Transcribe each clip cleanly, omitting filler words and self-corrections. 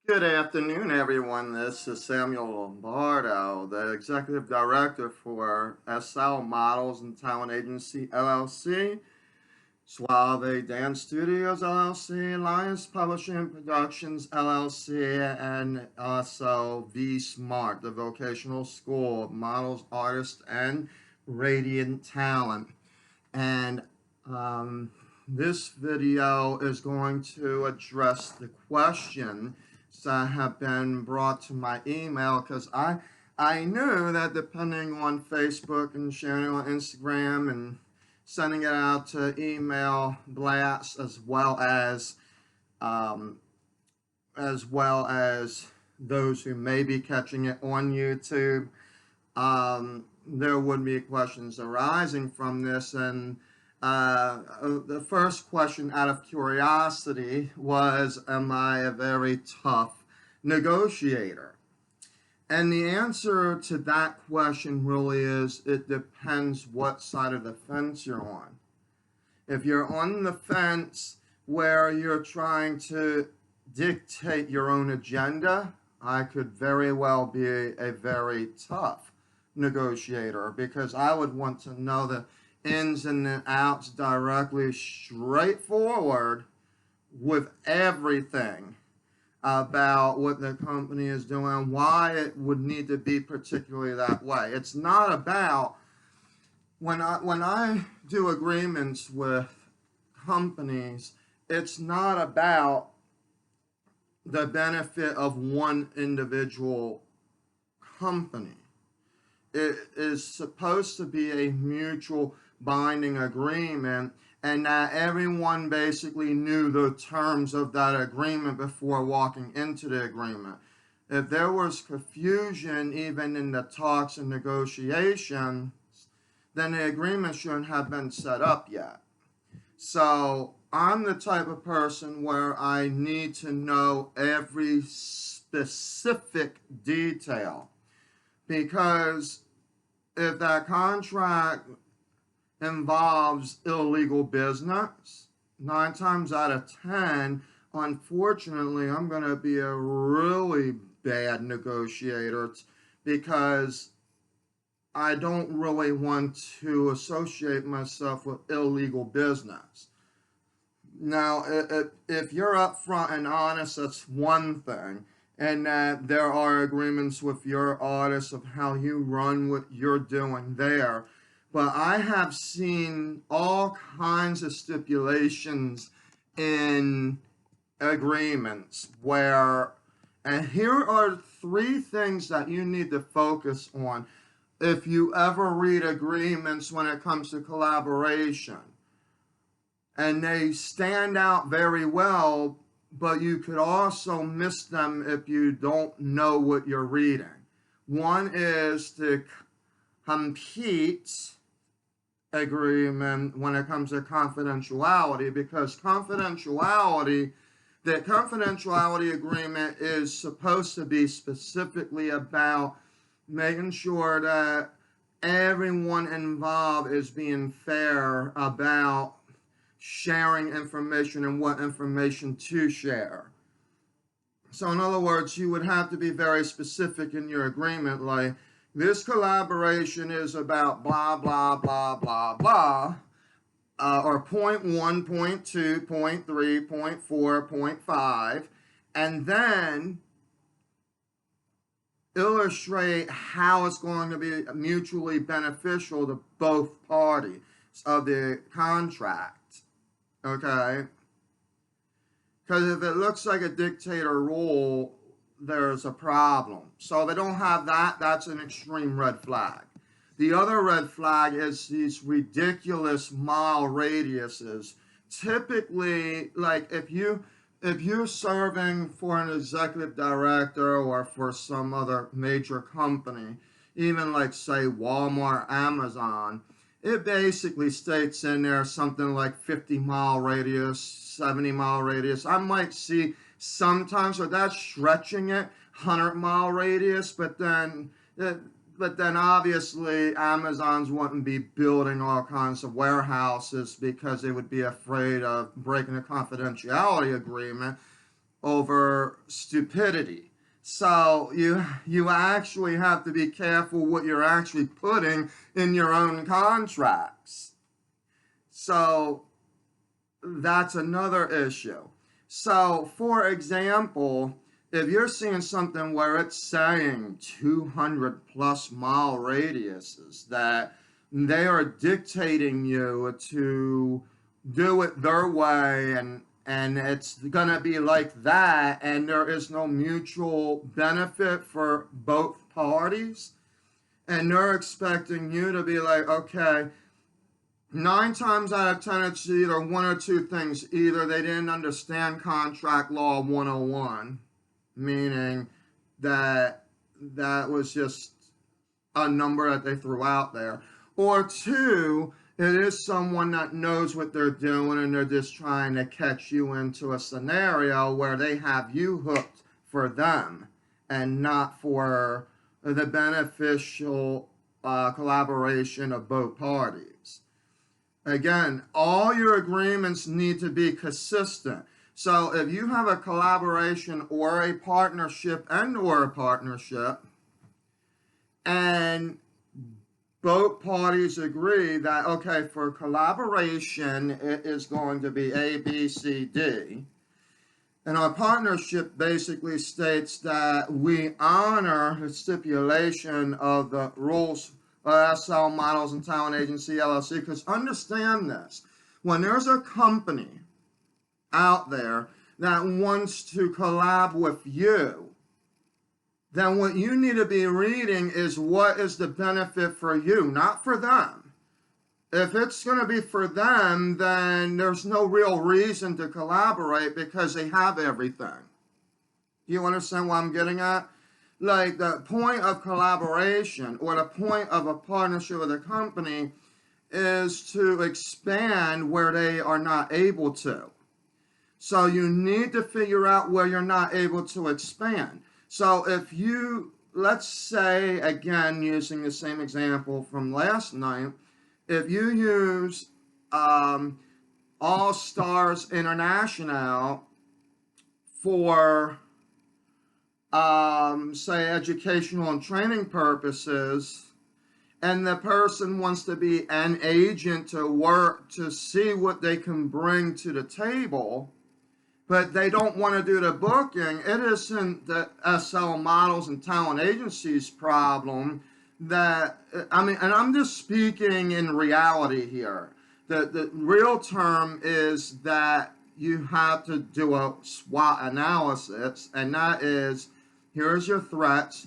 Good afternoon, everyone. This is Samuel Lombardo, the Executive Director for SL Models and Talent Agency LLC, Suave Dance Studios LLC, Alliance Publishing Productions LLC, and also V Smart, the Vocational School of Models, Artists, and Radiant Talent. And um, this video is going to address the question that have been brought to my email because I knew that depending on Facebook and sharing on Instagram and sending it out to email blasts um, as well as those who may be catching it on YouTube, there would be questions arising from this. And the first question out of curiosity was, am I a very tough negotiator? And the answer to that question really is, it depends what side of the fence you're on. If you're on the fence where you're trying to dictate your own agenda, I could very well be a very tough negotiator because I would want to know the ins and the outs directly, straightforward with everything about what the company is doing, why it would need to be particularly that way. It's not about, when I do agreements with companies, it's not about the benefit of one individual company. It is supposed to be a mutual binding agreement, and that everyone basically knew the terms of that agreement before walking into the agreement. If there was confusion even in the talks and negotiations, then the agreement shouldn't have been set up yet. So I'm the type of person where I need to know every specific detail, because if that contract involves illegal business, 9 times out of 10, unfortunately, I'm going to be a really bad negotiator because I don't really want to associate myself with illegal business. Now, if you're upfront and honest, that's one thing, and that there are agreements with your artists of how you run what you're doing there. But I have seen all kinds of stipulations in agreements where, and here are 3 things that you need to focus on if you ever read agreements when it comes to collaboration. And they stand out very well, but you could also miss them if you don't know what you're reading. One is the compete agreement when it comes to confidentiality, because the confidentiality agreement is supposed to be specifically about making sure that everyone involved is being fair about sharing information and what information to share. So in other words, you would have to be very specific in your agreement, like, this collaboration is about blah, blah, blah, blah, blah, or point 1, point 2, point 3, point 4, point 5, and then illustrate how it's going to be mutually beneficial to both parties of the contract. Okay? Because if it looks like a dictator rule, there's a problem. So they don't have that. That's an extreme red flag. The other red flag is these ridiculous mile radiuses. Typically, like if you're serving for an executive director or for some other major company, even like say Walmart, Amazon, it basically states in there something like 50-mile radius, 70-mile radius. I might see sometimes, so that's stretching it, 100-mile radius, but then obviously Amazons wouldn't be building all kinds of warehouses because they would be afraid of breaking a confidentiality agreement over stupidity. So you actually have to be careful what you're actually putting in your own contracts. So that's another issue. So for example, if you're seeing something where it's saying 200 plus mile radiuses, that they are dictating you to do it their way, and it's going to be like that, and there is no mutual benefit for both parties, and they're expecting you to be like, okay, 9 times out of 10, it's either one or two things. Either they didn't understand contract law 101, meaning that that was just a number that they threw out there, or two, it is someone that knows what they're doing and they're just trying to catch you into a scenario where they have you hooked for them and not for the beneficial collaboration of both parties. Again, all your agreements need to be consistent. So if you have a collaboration or a partnership and both parties agree that, okay, for collaboration, it is going to be A, B, C, D. And our partnership basically states that we honor the stipulation of the rules of SL Models and Talent Agency LLC. Because understand this, when there's a company out there that wants to collab with you, then what you need to be reading is what is the benefit for you, not for them. If it's going to be for them, then there's no real reason to collaborate because they have everything. You understand what I'm getting at? Like, the point of collaboration or the point of a partnership with a company is to expand where they are not able to. So you need to figure out where you're not able to expand. So if you, let's say, again, using the same example from last night, if you use All Stars International for, say, educational and training purposes, and the person wants to be an agent to work to see what they can bring to the table, but they don't want to do the booking, it isn't the SL Models and Talent Agencies problem that, I mean, and I'm just speaking in reality here. The real term is that you have to do a SWOT analysis, and that is, here's your threats,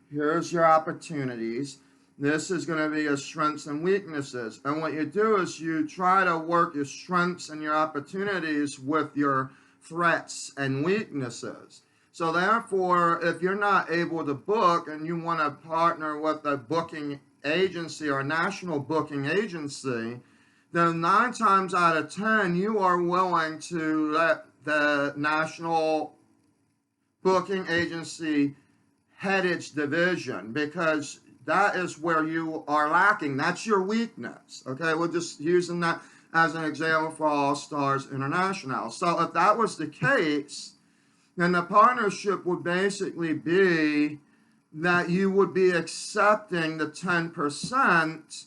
here's your opportunities, this is going to be your strengths and weaknesses. And what you do is you try to work your strengths and your opportunities with your threats and weaknesses. So therefore, if you're not able to book and you want to partner with a booking agency or a national booking agency, then 9 times out of 10, you are willing to let the national booking agency head its division, because that is where you are lacking. That's your weakness. Okay, we're just using that as an example for All Stars International. So if that was the case, then the partnership would basically be that you would be accepting the 10%,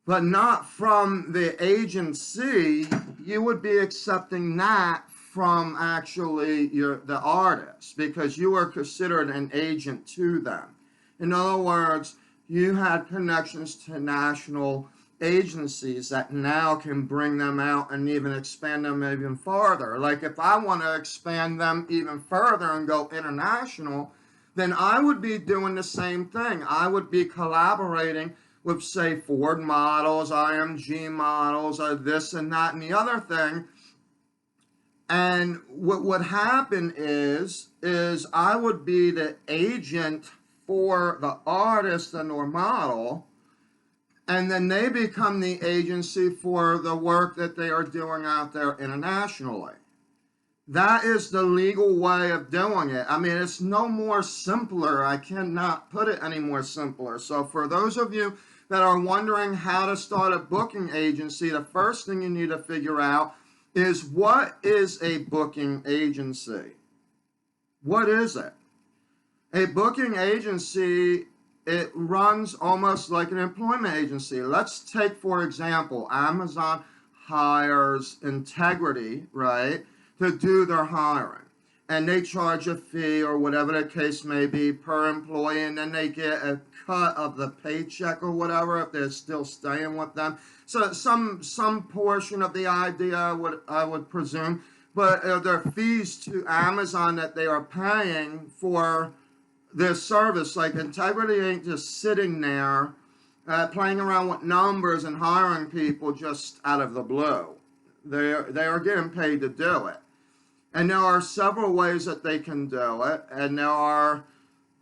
but not from the agency. You would be accepting that from actually the artist, because you are considered an agent to them. In other words, you had connections to national agencies that now can bring them out and even expand them even further. Like, if I want to expand them even further and go international, then I would be doing the same thing. I would be collaborating with, say, Ford Models, IMG Models, or this and that and the other thing. And what would happen is I would be the agent for the artist and or model, and then they become the agency for the work that they are doing out there internationally. That is the legal way of doing it. I mean, it's no more simpler. I cannot put it any more simpler. So for those of you that are wondering how to start a booking agency, the first thing you need to figure out is, what is a booking agency? What is it? A booking agency, it runs almost like an employment agency. Let's take, for example, Amazon hires Integrity, right, to do their hiring. And they charge a fee or whatever the case may be per employee, and then they get a cut of the paycheck or whatever if they're still staying with them. So some portion of the idea I would presume, but there are fees to Amazon that they are paying for this service. Like Integrity ain't just sitting there playing around with numbers and hiring people just out of the blue. They are getting paid to do it. And there are several ways that they can do it. And there are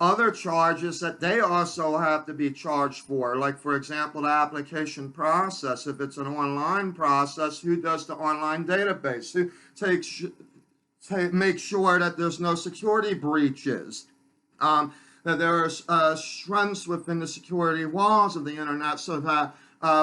other charges that they also have to be charged for. Like, for example, the application process. If it's an online process, who does the online database? Who makes sure that there's no security breaches? That there's strengths within the security walls of the internet so that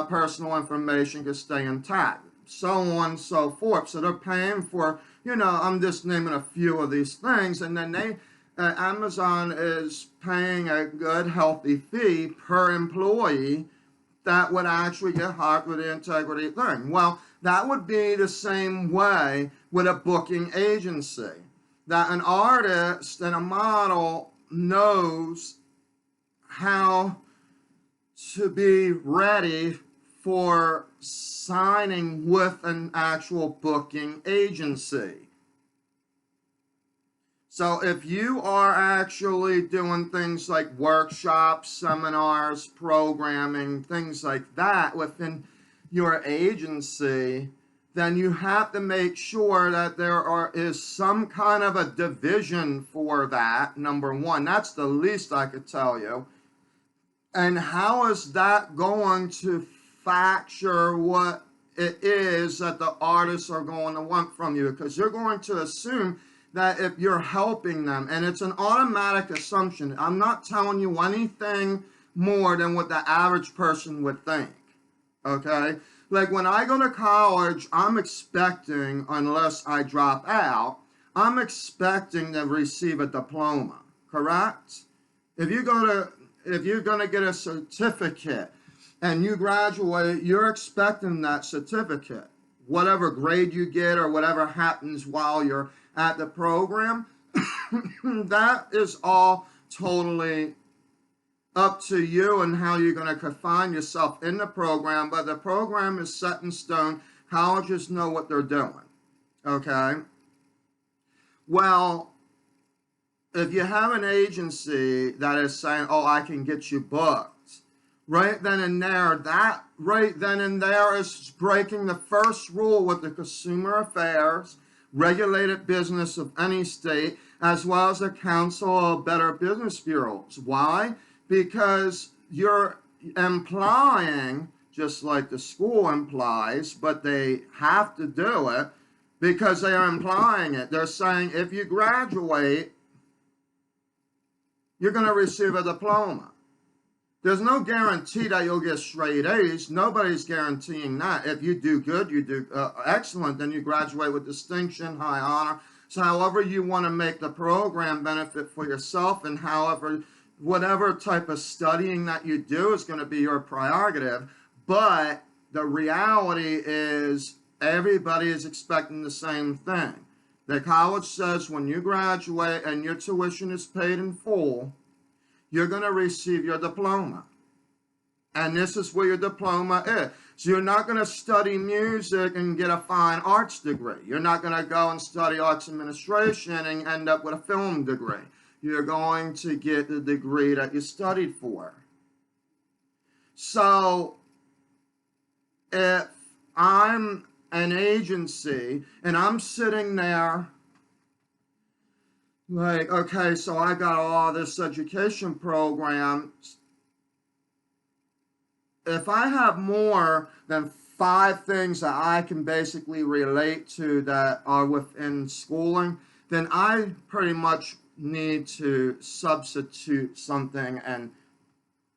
personal information can stay intact, so on and so forth. So they're paying for, I'm just naming a few of these things, and then Amazon is paying a good, healthy fee per employee that would actually get hired with the Integrity thing. Well, that would be the same way with a booking agency. That an artist and a model knows how to be ready for signing with an actual booking agency. So if you are actually doing things like workshops, seminars, programming, things like that within your agency, then you have to make sure that there is some kind of a division for that, number one. That's the least I could tell you. And how is that going to factor what it is that the artists are going to want from you? Because you're going to assume that if you're helping them, and it's an automatic assumption. I'm not telling you anything more than what the average person would think, okay? Like when I go to college, I'm expecting, unless I drop out, I'm expecting to receive a diploma, correct? If you're going to get a certificate and you graduate, you're expecting that certificate. Whatever grade you get or whatever happens while you're at the program, that is all totally up to you and how you're going to confine yourself in the program, but the program is set in stone. Colleges know what they're doing, okay? Well, if you have an agency that is saying, oh, I can get you booked, right then and there, that right then and there is breaking the first rule with the Consumer Affairs regulated business of any state, as well as the Council of Better Business Bureaus. Why? Because you're implying, just like the school implies, but they have to do it because they are implying it. They're saying if you graduate, you're going to receive a diploma. There's no guarantee that you'll get straight A's. Nobody's guaranteeing that. If you do good, you do excellent, then you graduate with distinction, high honor. So however you want to make the program benefit for yourself, and whatever type of studying that you do is going to be your prerogative. But the reality is everybody is expecting the same thing. The college says when you graduate and your tuition is paid in full, you're going to receive your diploma. And this is where your diploma is. So you're not going to study music and get a fine arts degree. You're not going to go and study arts administration and end up with a film degree. You're going to get the degree that you studied for. So if I'm an agency and I'm sitting there like, okay, so I got all this education programs. If I have more than 5 things that I can basically relate to that are within schooling, then I pretty much need to substitute something and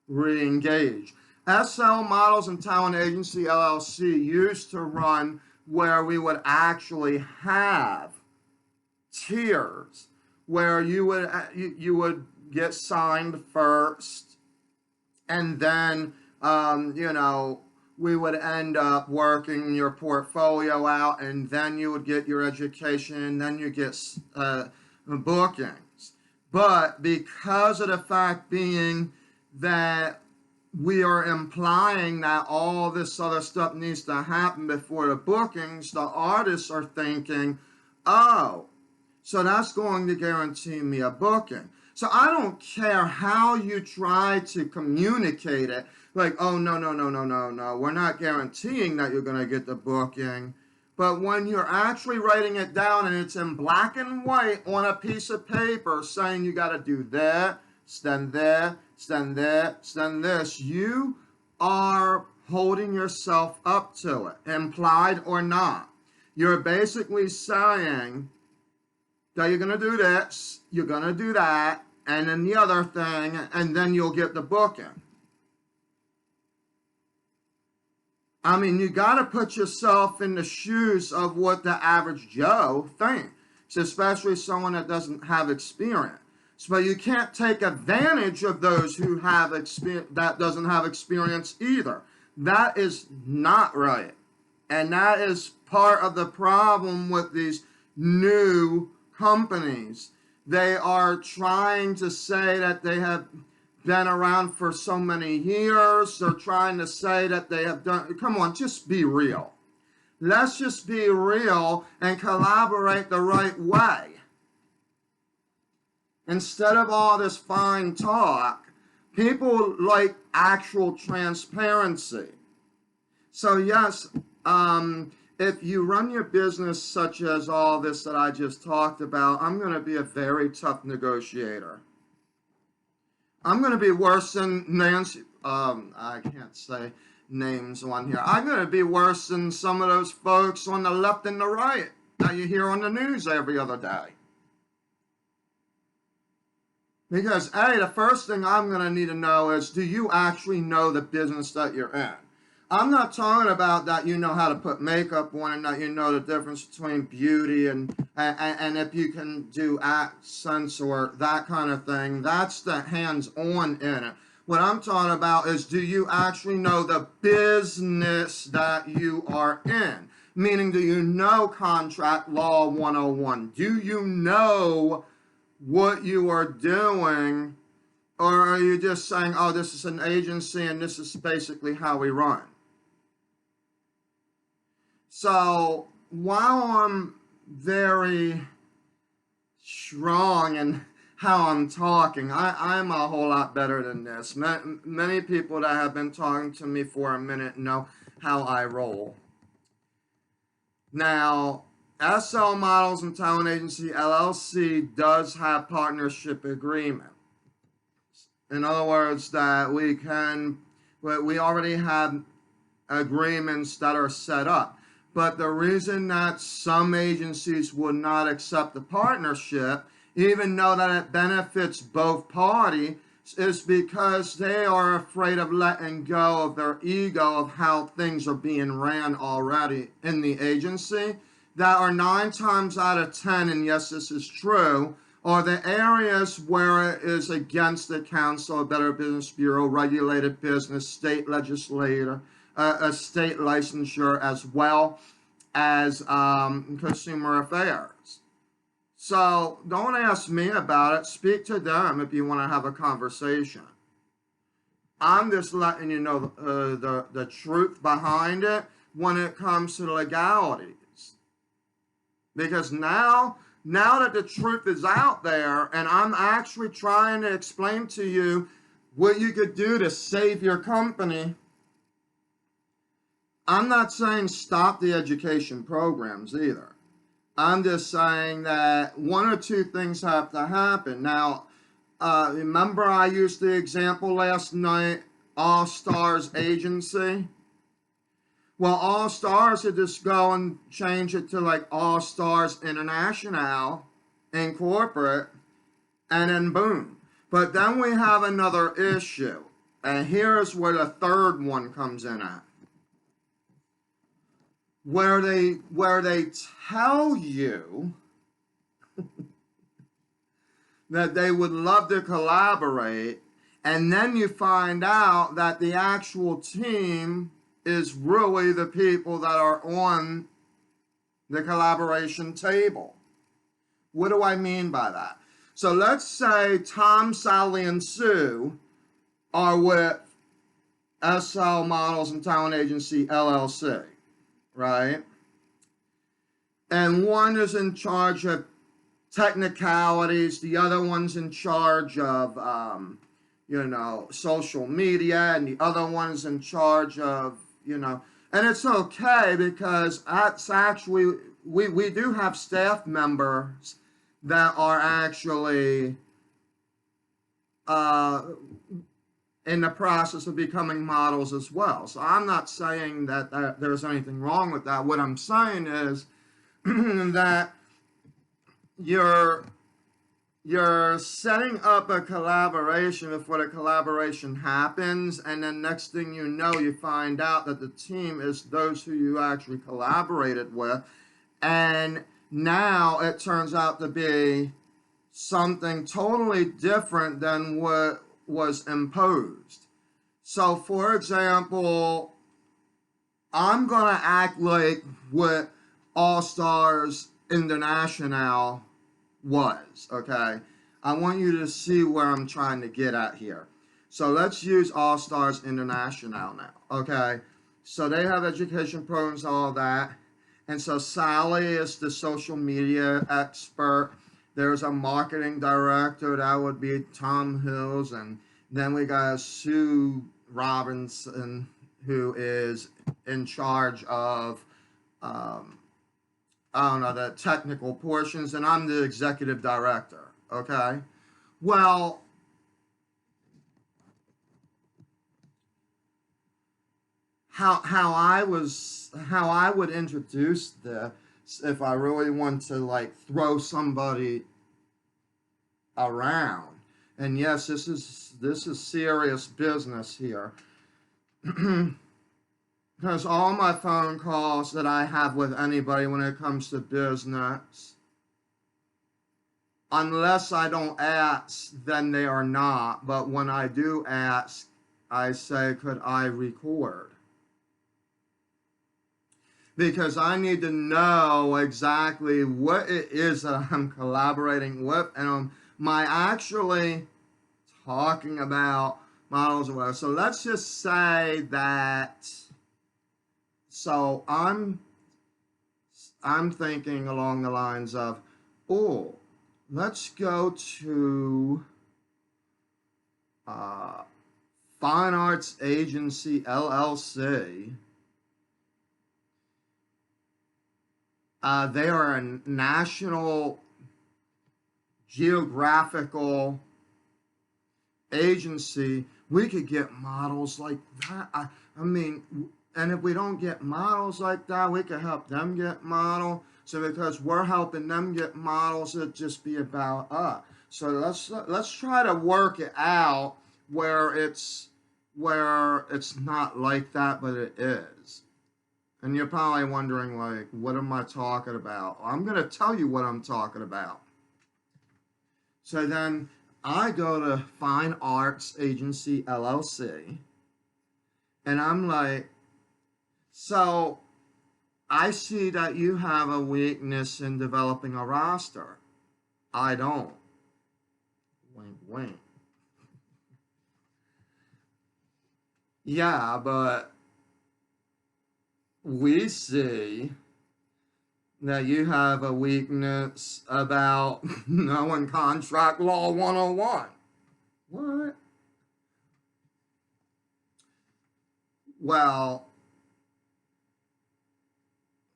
re-engage. SL Models and Talent Agency LLC used to run where we would actually have tiers where you would get signed first, and then we would end up working your portfolio out, and then you would get your education, and then you get bookings. But because of the fact being that we are implying that all this other stuff needs to happen before the bookings, the artists are thinking, oh, so that's going to guarantee me a booking. So I don't care how you try to communicate it, like, oh, no, no, no, no, no, no, we're not guaranteeing that you're going to get the booking. But when you're actually writing it down and it's in black and white on a piece of paper saying you got to do that, then that, then that, then this, you are holding yourself up to it, implied or not. You're basically saying that you're going to do this, you're going to do that, and then the other thing, and then you'll get the booking. I mean, you got to put yourself in the shoes of what the average Joe thinks, especially someone that doesn't have experience. But you can't take advantage of those who have experience that doesn't have experience either. That is not right. And that is part of the problem with these new companies. They are trying to say that they have been around for so many years. They're trying to say that they have done, come on, just be real. Let's just be real and collaborate the right way. Instead of all this fine talk, people like actual transparency. So yes, if you run your business such as all this that I just talked about, I'm going to be a very tough negotiator. I'm going to be worse than Nancy. I can't say names on here. I'm going to be worse than some of those folks on the left and the right that you hear on the news every other day. Because, A, the first thing I'm going to need to know is, do you actually know the business that you're in? I'm not talking about that you know how to put makeup on and that you know the difference between beauty and if you can do accents or that kind of thing. That's the hands-on in it. What I'm talking about is, do you actually know the business that you are in? Meaning, do you know contract law 101? Do you know what you are doing? Or are you just saying, oh, this is an agency and this is basically how we run? So while I'm very strong in how I'm talking, I'm a whole lot better than this. Many people that have been talking to me for a minute know how I roll. Now, SL Models and Talent Agency LLC does have partnership agreement. In other words, that we already have agreements that are set up. But the reason that some agencies would not accept the partnership, even though that it benefits both parties, is because they are afraid of letting go of their ego of how things are being ran already in the agency. That are 9 times out of 10, and yes, this is true, are the areas where it is against the Council of Better Business Bureau, regulated business, state legislator, a state licensure, as well as consumer affairs. So don't ask me about it. Speak to them if you want to have a conversation. I'm just letting you know the truth behind it when it comes to the legalities. Because now that the truth is out there, and I'm actually trying to explain to you what you could do to save your company, I'm not saying stop the education programs either. I'm just saying that 1 or 2 things have to happen. Now, remember I used the example last night, All Stars Agency? Well, All Stars would just go and change it to like All Stars International Incorporate, and then boom. But then we have another issue, and here's where the third one comes in at. Where they tell you that they would love to collaborate, and then you find out that the actual team is really the people that are on the collaboration table. What do I mean by that? So let's say Tom, Sally, and Sue are with SL Models and Talent Agency LLC, right? And one is in charge of technicalities, the other one's in charge of, social media, and the other one's in charge of, and it's okay because that's actually, we do have staff members that are actually in the process of becoming models as well. So I'm not saying that there's anything wrong with that. What I'm saying is that you're setting up a collaboration before the collaboration happens, and then next thing you know, you find out that the team is those who you actually collaborated with, and now it turns out to be something totally different than what was imposed. So, for example, I'm going to act like what All Stars International was, okay? I want you to see where I'm trying to get at here. So let's use All Stars International now, okay? So they have education programs, all that. And so Sally is the social media expert. There's a marketing director, that would be Tom Hills. And then we got Sue Robinson, who is in charge of, the technical portions, and I'm the executive director, okay? Well, how I would introduce this, if I really want to like throw somebody around, and yes, this is serious business here. Because all my phone calls that I have with anybody when it comes to business, unless I don't ask, then they are not. But when I do ask, I say, could I record? Because I need to know exactly what it is that I'm collaborating with, and am I actually talking about models or whatever. So let's just say that. So I'm thinking along the lines of, oh, let's go to Fine Arts Agency LLC. They are a national geographical agency. We could get models like that. I mean, and if we don't get models like that, we could help them get models. So because we're helping them get models, it'd just be about us. So let's try to work it out where it's not like that, but it is. And you're probably wondering, like, what am I talking about? I'm going to tell you what I'm talking about. So then I go to Fine Arts Agency LLC, and I'm like, so I see that you have a weakness in developing a roster. I don't. Wink, wink. Yeah, but we see that you have a weakness about knowing contract law 101. What? Well,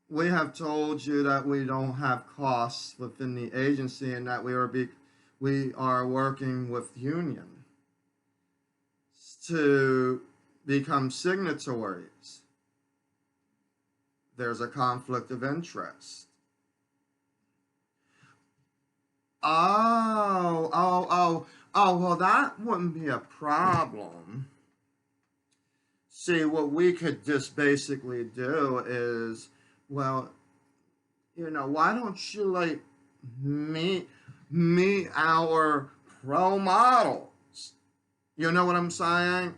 we have told you that we don't have costs within the agency and that we are working with union to become signatories. There's a conflict of interest. Oh, well, that wouldn't be a problem. See, what we could just basically do is, well, why don't you, like, meet meet our pro models. You know what I'm saying?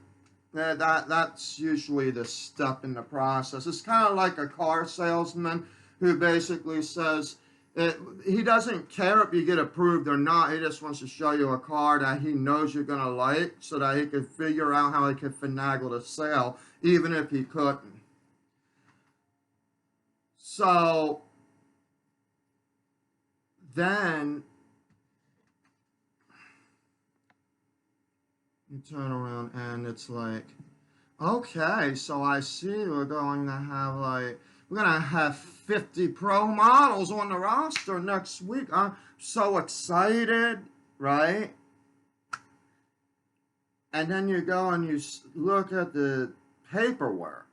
That's usually the step in the process. It's kind of like a car salesman who basically says he doesn't care if you get approved or not. He just wants to show you a car that he knows you're going to like so that he can figure out how he can finagle the sale, even if he couldn't. So then you turn around and it's like, okay, so I see we're going to have 50 pro models on the roster next week. I'm so excited, right? And then you go and you look at the paperwork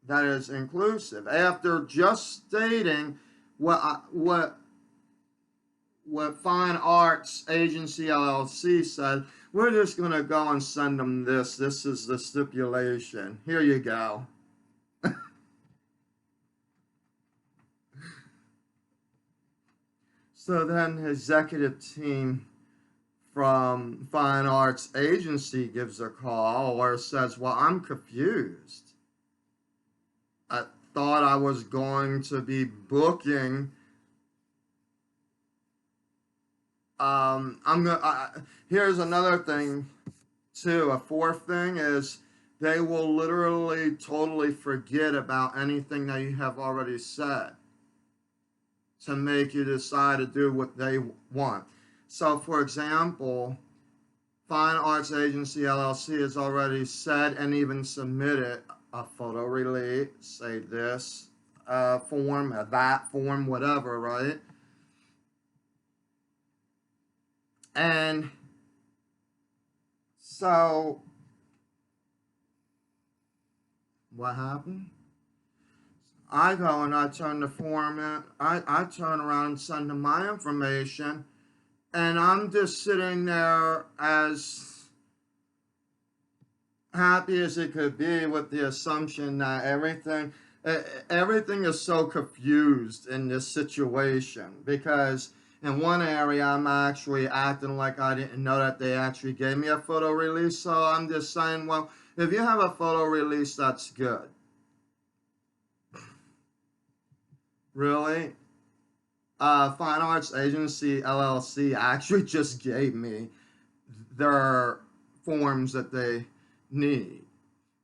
that is inclusive after just stating what Fine Arts Agency LLC said. We're just going to go and send them this. This is the stipulation. Here you go. So then the executive team from Fine Arts Agency gives a call or says, well, I'm confused. I thought I was going to be booking. Here's another thing too. A fourth thing is they will literally totally forget about anything that you have already said to make you decide to do what they want. So for example, Fine Arts Agency LLC has already said and even submitted a photo release, say this form, that form, whatever, right? And so what happened? I go and I turn the form in, I turn around and send them my information, and I'm just sitting there as happy as it could be with the assumption that everything is so confused in this situation, because in one area I'm actually acting like I didn't know that they actually gave me a photo release. So I'm just saying, well, if you have a photo release, that's good. Really? Fine Arts Agency LLC actually just gave me their forms that they need.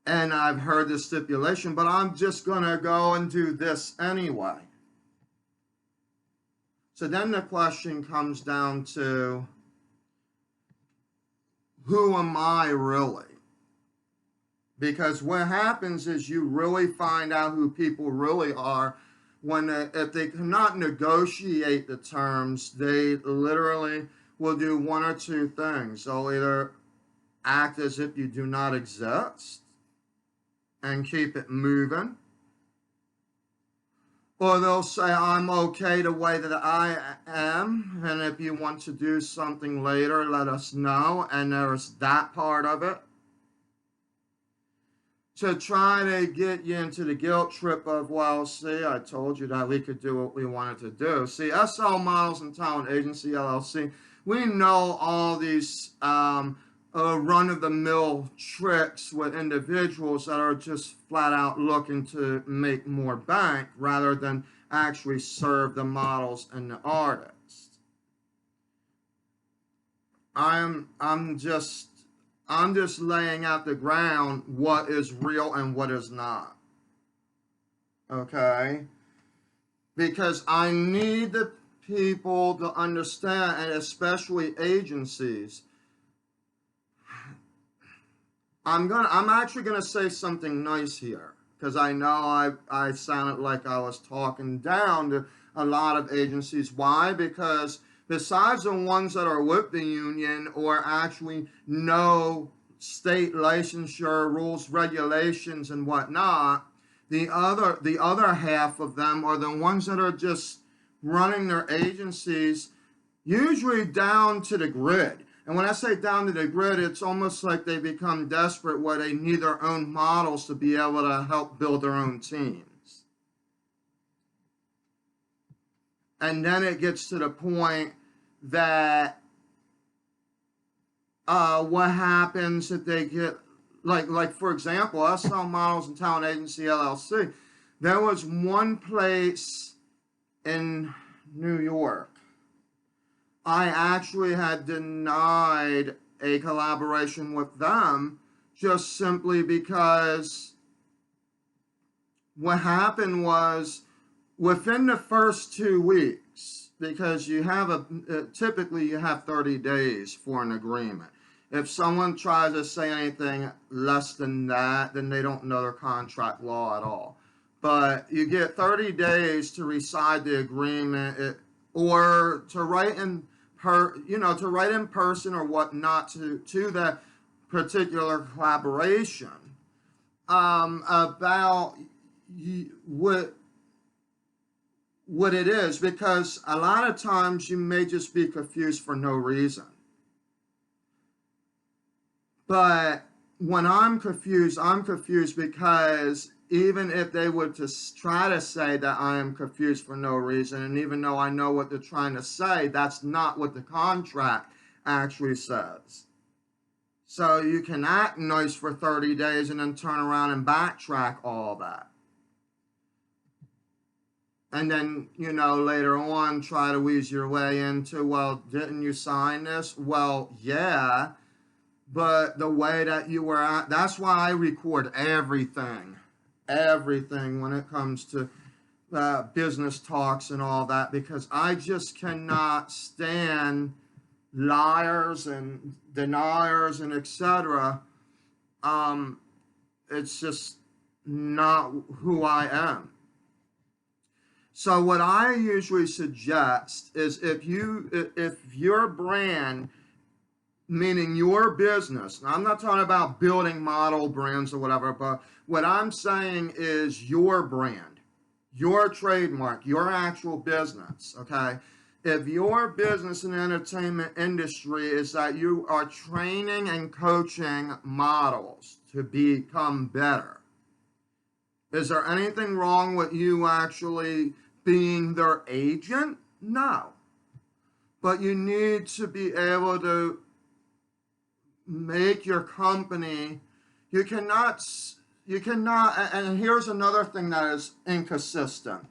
And I've heard the stipulation, but I'm just going to go and do this anyway. So then the question comes down to, who am I really? Because what happens is you really find out who people really are when if they cannot negotiate the terms, they literally will do one or two things. They'll either act as if you do not exist and keep it moving, or they'll say, I'm okay the way that I am, and if you want to do something later, let us know. And there's that part of it, to try to get you into the guilt trip of, well, see, I told you that we could do what we wanted to do. See, SL Models and Talent Agency LLC, we know all these run-of-the-mill tricks with individuals that are just flat out looking to make more bank rather than actually serve the models and the artists. I'm just laying out the ground what is real and what is not. Okay? Because I need the people to understand, and especially agencies. I'm actually gonna say something nice here, because I know I sounded like I was talking down to a lot of agencies. Why? Because besides the ones that are with the union or actually know state licensure rules, regulations, and whatnot, the other half of them are the ones that are just running their agencies, usually down to the grid. And when I say down to the grid, it's almost like they become desperate where they need their own models to be able to help build their own teams. And then it gets to the point that what happens if they get, like for example, SL Models and Talent Agency LLC, there was one place in New York. I actually had denied a collaboration with them just simply because what happened was within the first 2 weeks, because you have typically you have 30 days for an agreement. If someone tries to say anything less than that, then they don't know their contract law at all. But you get 30 days to reside the agreement, or to write in to write in person or whatnot to that particular collaboration about what it is, because a lot of times you may just be confused for no reason. But when I'm confused because even if they were to try to say that I am confused for no reason, and even though I know what they're trying to say, that's not what the contract actually says. So you can act nice for 30 days and then turn around and backtrack all that. And then, later on try to weasel your way into, well, didn't you sign this? Well, yeah, but the way that you were at, that's why I record everything when it comes to business talks and all that, because I just cannot stand liars and deniers and etc. It's just not who I am. So what I usually suggest is if your brand, meaning your business, now I'm not talking about building model brands or whatever, but what I'm saying is your brand, your trademark, your actual business, okay? If your business in the entertainment industry is that you are training and coaching models to become better, is there anything wrong with you actually being their agent? No. But you need to be able to make your company, you cannot, and here's another thing that is inconsistent.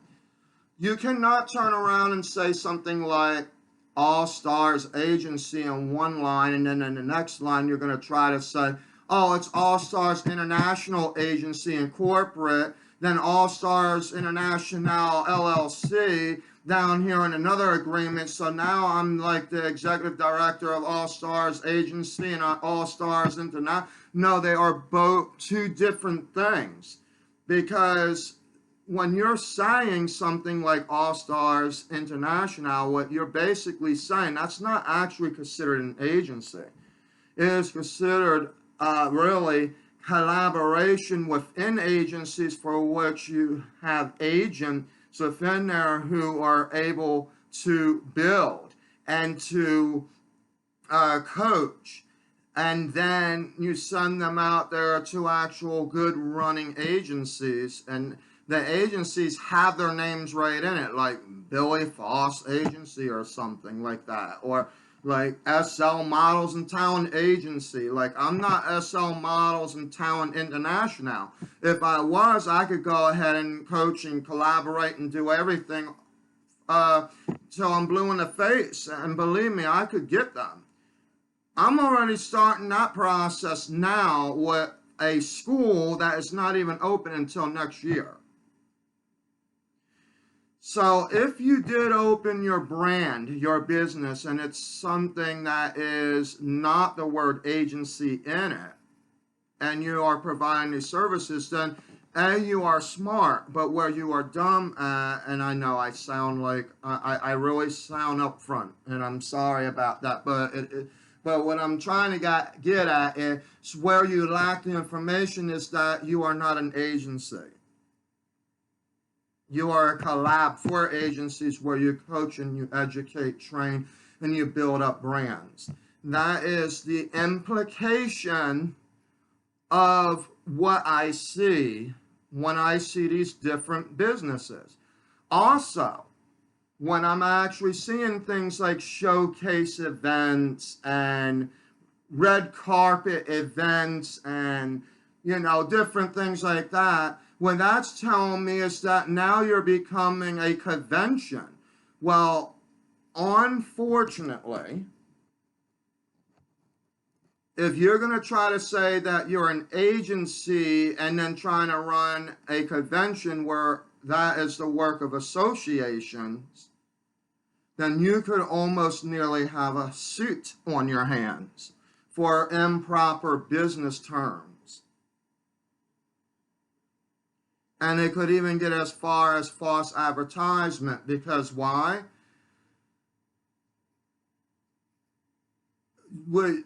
You cannot turn around and say something like All Stars Agency in one line, and then in the next line you're going to try to say, oh, it's All Stars International Agency Incorporate, then All Stars International LLC down here in another agreement. So now I'm like the executive director of All Stars Agency and All Stars International. No, they are both two different things, because when you're saying something like All Stars International, what you're basically saying, that's not actually considered an agency. It is considered really collaboration within agencies, for which you have agents within there who are able to build and to coach, and then you send them out there to actual good running agencies, and the agencies have their names right in it, like Billy Foss Agency or something like that, or like SL Models and Talent Agency. Like, I'm not SL Models and Talent International. If I was, I could go ahead and coach and collaborate and do everything till I'm blue in the face. And believe me, I could get them. I'm already starting that process now with a school that is not even open until next year. So if you did open your brand, your business, and it's something that is not the word agency in it, and you are providing these services, then A, you are smart, but where you are dumb, and I know I sound like, I really sound upfront, and I'm sorry about that, but what I'm trying to get at is where you lack the information is that you are not an agency. You are a collab for agencies where you coach and you educate, train, and you build up brands. That is the implication of what I see when I see these different businesses. Also, when I'm actually seeing things like showcase events and red carpet events and, different things like that, what that's telling me is that now you're becoming a convention. Well, unfortunately, if you're going to try to say that you're an agency and then trying to run a convention where that is the work of associations, then you could almost nearly have a suit on your hands for improper business terms. And it could even get as far as false advertisement, because why? Well,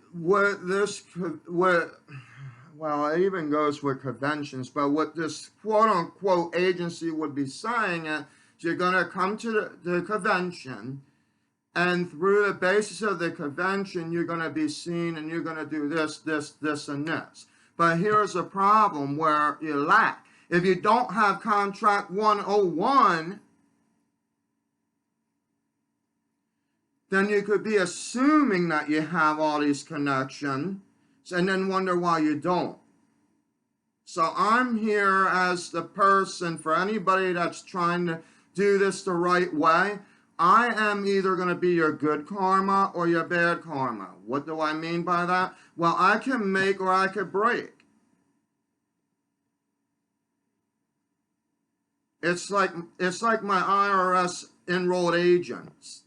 it even goes with conventions, but what this quote-unquote agency would be saying is you're going to come to the convention, and through the basis of the convention, you're going to be seen and you're going to do this, this, this, and this. But here's a problem where you lack. If you don't have Contract 101, then you could be assuming that you have all these connections and then wonder why you don't. So I'm here as the person for anybody that's trying to do this the right way. I am either going to be your good karma or your bad karma. What do I mean by that? Well, I can make or I can break. It's like my IRS enrolled agents.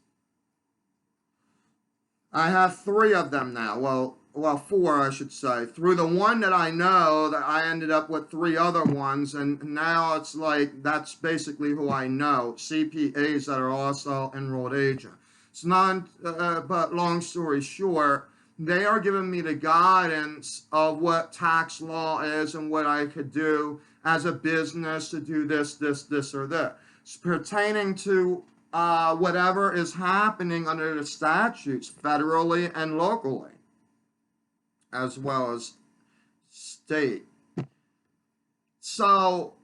I have 3 of them now. Well, 4, I should say. Through the one that I know, that I ended up with 3 other ones, and now it's like that's basically who I know. CPAs that are also enrolled agents. It's not, but long story short, they are giving me the guidance of what tax law is and what I could do as a business to do this, this, this, or that. It's pertaining to whatever is happening under the statutes, federally and locally, as well as state. So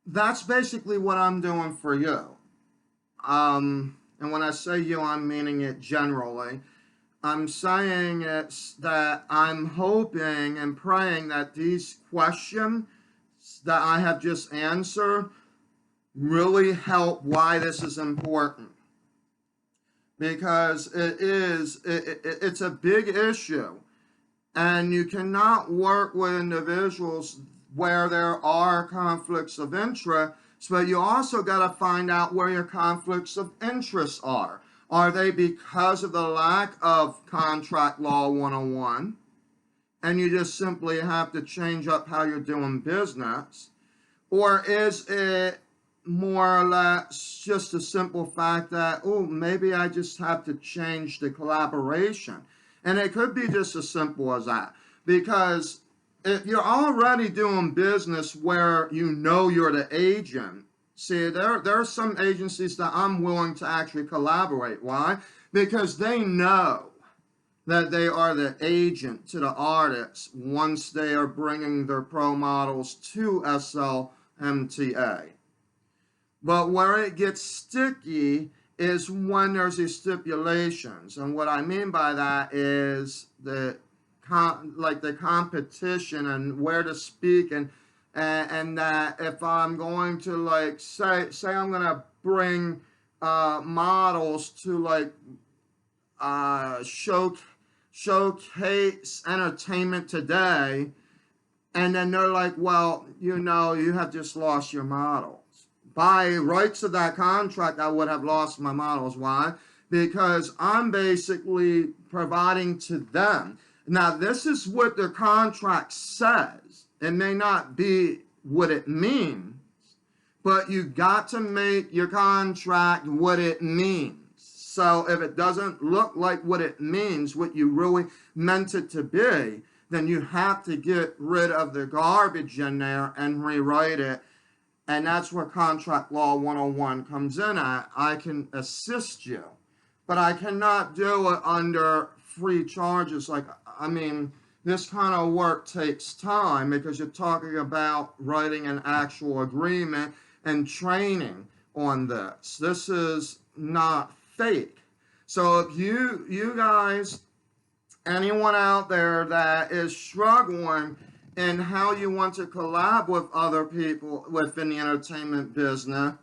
that's basically what I'm doing for you. And when I say you, I'm meaning it generally. I'm saying it's that I'm hoping and praying that these questions that I have just answered really help why this is important, because it's a big issue, and you cannot work with individuals where there are conflicts of interest, but you also got to find out where your conflicts of interest are. Are they because of the lack of contract law 101, and you just simply have to change up how you're doing business? Or is it more or less just a simple fact that, oh, maybe I just have to change the collaboration? And it could be just as simple as that. Because if you're already doing business where you know you're the agent, see, there are some agencies that I'm willing to actually collaborate. Why? Because they know that they are the agent to the artists once they are bringing their pro models to SLMTA. But where it gets sticky is when there's these stipulations. And what I mean by that is the competition and where to speak, and that if I'm going to say I'm going to bring models to showcase entertainment today, and then they're like, well, you have just lost your models. By rights of that contract, I would have lost my models. Why? Because I'm basically providing to them. Now, this is what the contract says. It may not be what it means, but you got to make your contract what it means. So if it doesn't look like what it means, what you really meant it to be, then you have to get rid of the garbage in there and rewrite it. And that's where Contract Law 101 comes in at. I can assist you, but I cannot do it under free charges. This kind of work takes time because you're talking about writing an actual agreement and training on this. This is not fake. So if you guys, anyone out there that is struggling in how you want to collab with other people within the entertainment business,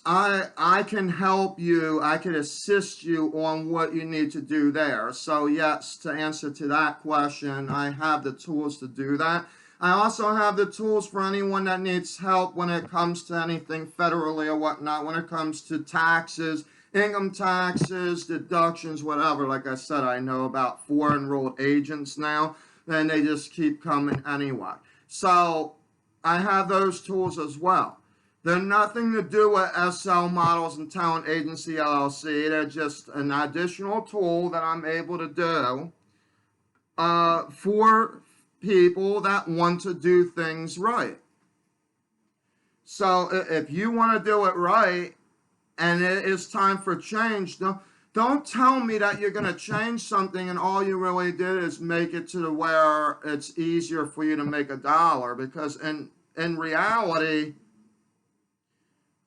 I can help you. I can assist you on what you need to do there. So yes, to answer to that question, I have the tools to do that. I also have the tools for anyone that needs help when it comes to anything federally or whatnot, when it comes to taxes, income taxes, deductions, whatever. Like I said, I know about 4 enrolled agents now, and they just keep coming anyway. So I have those tools as well. They're nothing to do with SL Models and Talent Agency LLC. They're just an additional tool that I'm able to do for people that want to do things right. So if you want to do it right and it is time for change, don't tell me that you're going to change something and all you really did is make it to where it's easier for you to make $1, because in reality,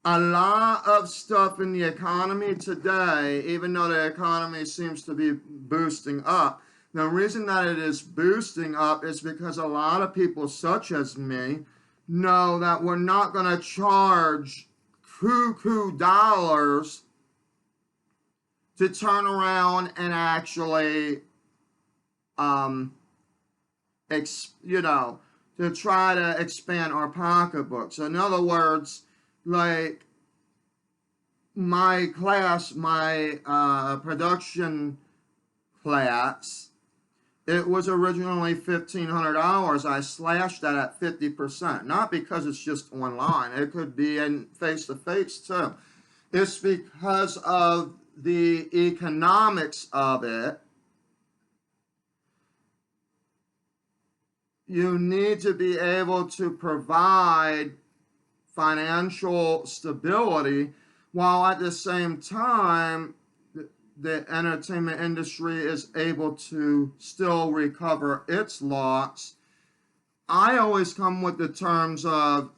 a lot of stuff in the economy today, even though the economy seems to be boosting up, the reason that it is boosting up is because a lot of people such as me know that we're not going to charge cuckoo dollars to turn around and actually, to try to expand our pocketbooks. In other words, like my class, my production class, it was originally $1,500. I slashed that at 50%. Not because it's just online. It could be in face-to-face too. It's because of the economics of it. You need to be able to provide financial stability while at the same time the entertainment industry is able to still recover its loss. I always come with the terms of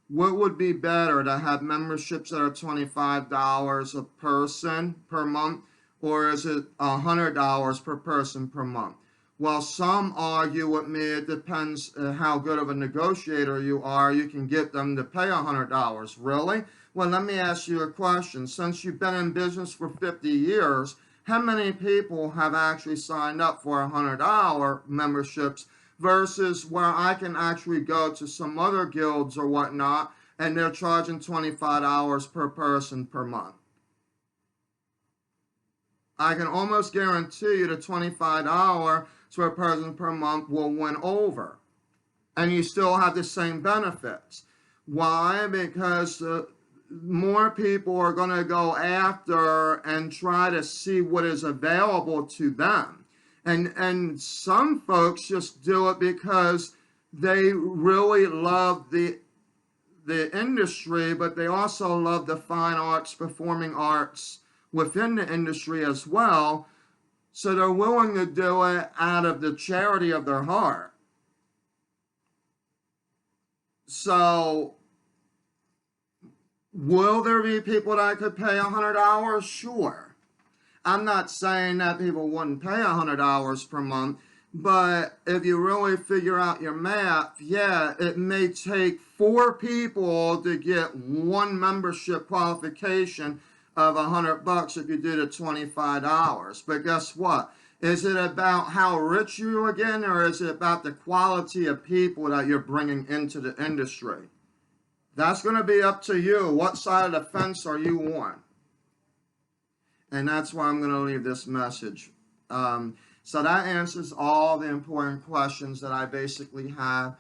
what would be better, to have memberships that are $25 a person per month, or is it $100 per person per month? Well, some argue with me it depends how good of a negotiator you are. You can get them to pay $100. Really? Well, let me ask you a question. Since you've been in business for 50 years, how many people have actually signed up for $100 memberships versus where I can actually go to some other guilds or whatnot and they're charging $25 per person per month? I can almost guarantee you the $25 per person per month will win over. And you still have the same benefits. Why? Because more people are going to go after and try to see what is available to them. And some folks just do it because they really love the industry, but they also love the fine arts, performing arts within the industry as well. So they're willing to do it out of the charity of their heart. So will there be people that could pay $100? Sure. I'm not saying that people wouldn't pay $100 per month, but if you really figure out your math, yeah, it may take 4 people to get one membership qualification of $100 if you did it $25. But guess what? Is it about how rich you are again, or is it about the quality of people that you're bringing into the industry? That's going to be up to you. What side of the fence are you on? And that's why I'm going to leave this message. So that answers all the important questions that I basically have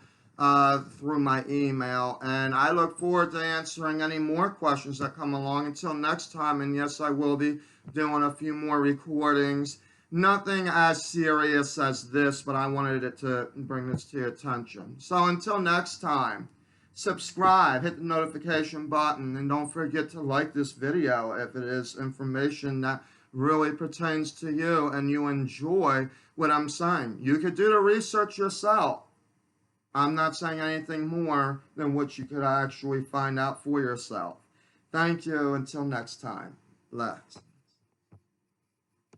through my email. And I look forward to answering any more questions that come along. Until next time, and yes, I will be doing a few more recordings. Nothing as serious as this, but I wanted it to bring this to your attention. So until next time, subscribe, hit the notification button, and don't forget to like this video if it is information that really pertains to you and you enjoy what I'm saying. You could do the research yourself. I'm not saying anything more than what you could actually find out for yourself. Thank you. Until next time. Let's.